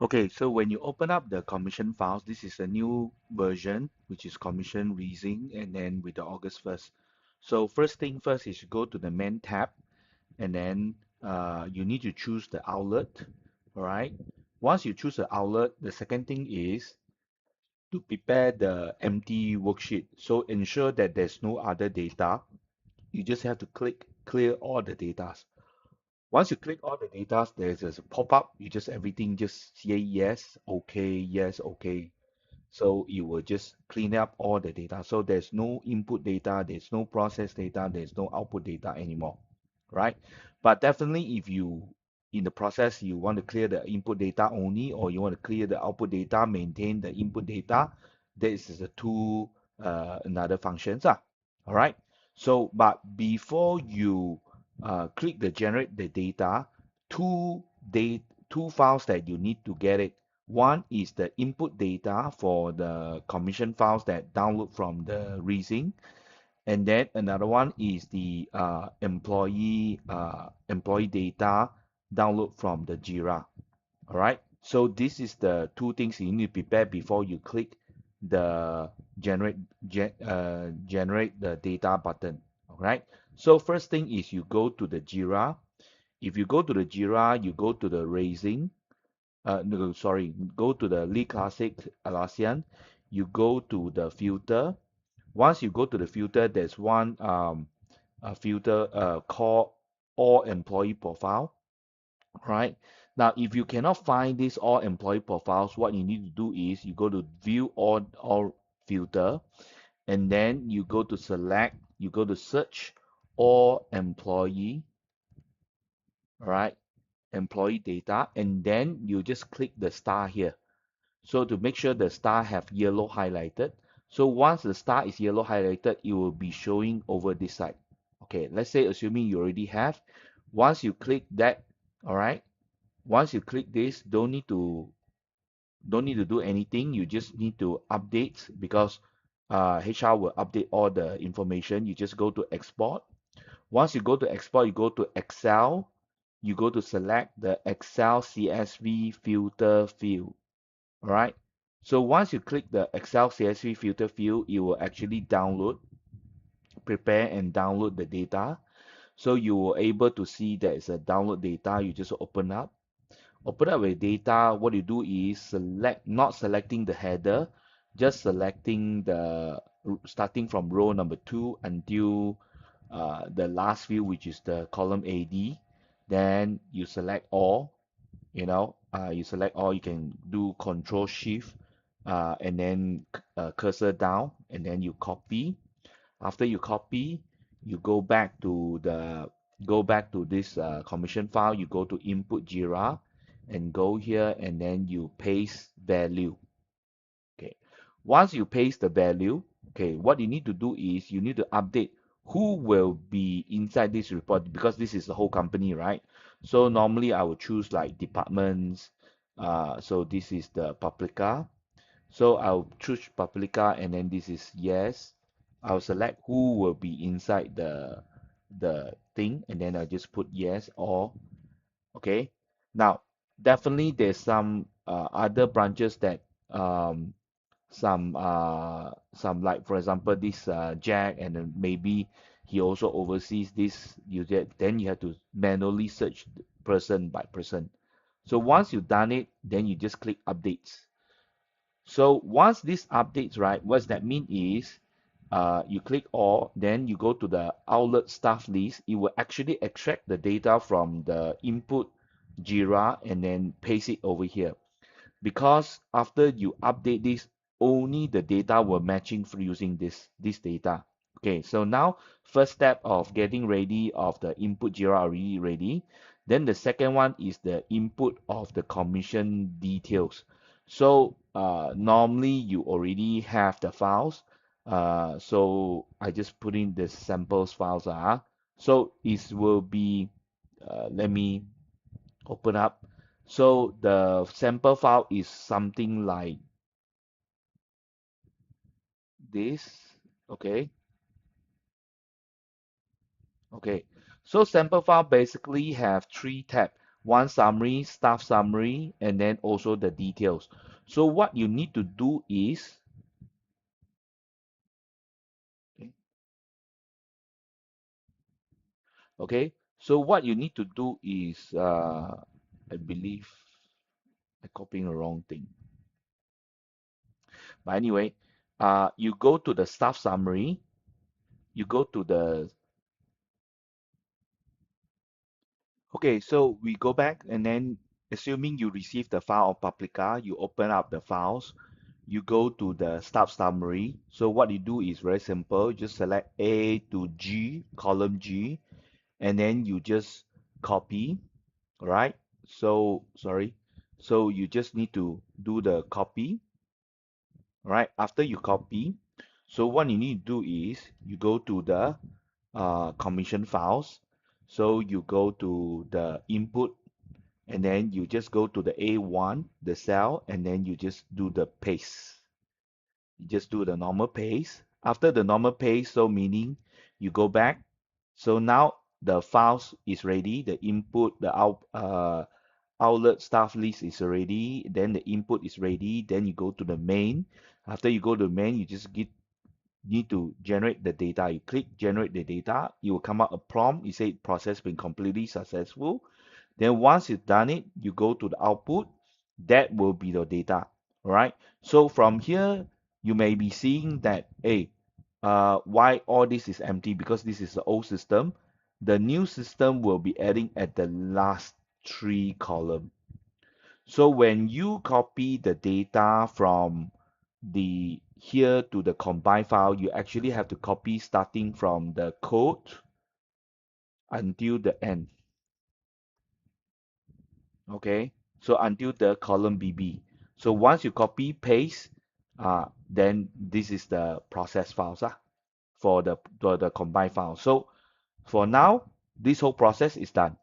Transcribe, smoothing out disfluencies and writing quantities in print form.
Okay, so when you open up the commission files, this is a new version, which is commission leasing, and then with the August 1st. So first thing first is you go to the main tab, and then you need to choose the outlet, all right? Once you choose the outlet, the second thing is to prepare the empty worksheet. So ensure that there's no other data. You just have to click clear all the data. Once you click all the data, there's a pop-up. You just everything just say yes, okay. So it will just clean up all the data. So there's no input data, there's no process data, there's no output data anymore, right? But definitely if you in the process you want to clear the input data only, or you want to clear the output data, maintain the input data, this is a two another functions. All right. So but before you click the generate the data, two date two files that you need to get it. One is the input data for the commission files that download from the Reason, and then another one is the employee data download from the Jira. All right. So this is the two things you need to prepare before you click the generate the data button. All right. So first thing is you go to the Jira. If you go to the Jira, you go to the Raising. No, sorry, go to the Lee Classic Atlassian. You go to the filter. Once you go to the filter, there's one a filter called All Employee Profile. Right. Now, if you cannot find this all employee profiles, what you need to do is you go to view all filter, and then you go to select, you go to search all employee, right? Employee data, and then you just click the star here. So to make sure the star have yellow highlighted. So once the star is yellow highlighted, it will be showing over this side. Okay, let's say assuming you already have. Once you click that, all right. Once you click this, don't need to do anything. You just need to update because HR will update all the information. You just go to export. Once you go to export, you go to Excel. You go to select the Excel CSV filter field. All right. So once you click the Excel CSV filter field, it will actually download, prepare and download the data. So you will able to see that it's a download data. You just open up with data. What you do is not selecting the header, just selecting the starting from row number 2 until the last field, which is the column AD. Then you select all, you select all. You can do Control Shift and then cursor down, and then you copy. After you copy, you go back to this commission file. You go to Input Jira and go here, and then you paste value. Okay. Once you paste the value, okay, what you need to do is you need to update who will be inside this report, because this is the whole company, right? So normally I would choose like departments. So this is the Paprika. So I'll choose Paprika, and then this is yes. I'll select who will be inside the thing, and then I just put yes or okay. Now, definitely there's some other branches that some like for example this Jack, and then maybe he also oversees this. Then you have to manually search person by person. So once you've done it, then you just click updates. So once this updates, right, what that mean is you click all, then you go to the outlet staff list. It will actually extract the data from the input Jira and then paste it over here. Because after you update this, only the data will matching for using this data. Okay, so now first step of getting ready of the input Jira already ready. Then the second one is the input of the commission details. So normally you already have the files. So I just put in the samples files. So it will be, let me open up. So the sample file is something like this. Okay. Okay. So sample file basically have three tabs. one summary, staff summary, and then also the details. So what you need to do is, okay, so what you need to do is, I believe I'm copying the wrong thing. But anyway, you go to the staff summary, you go to the, okay, so we go back and then assuming you receive the file of Paprika, you open up the files, you go to the staff summary. So what you do is very simple. You just select A to G, column G, and then you just copy, right? So, sorry. So you just need to do the copy, right? After you copy, so what you need to do is you go to the commission files. So you go to the input and then you just go to the A1, the cell, and then you just do the paste. You just do the normal paste. After the normal paste, so meaning you go back. So now the files is ready. The input, the outlet staff list is ready. Then the input is ready. Then you go to the main. After you go to the main, you just need to generate the data. You click generate the data. It will come up a prompt. You say process been completely successful. Then once you've done it, you go to the output. That will be the data. All right. So from here, you may be seeing that, hey, why all this is empty? Because this is the old system. The new system will be adding at the last three column. So when you copy the data from the here to the combined file, you actually have to copy starting from the code until the end. Okay, so until the column BB. So once you copy paste, then this is the process files for the combined file. So for now, this whole process is done.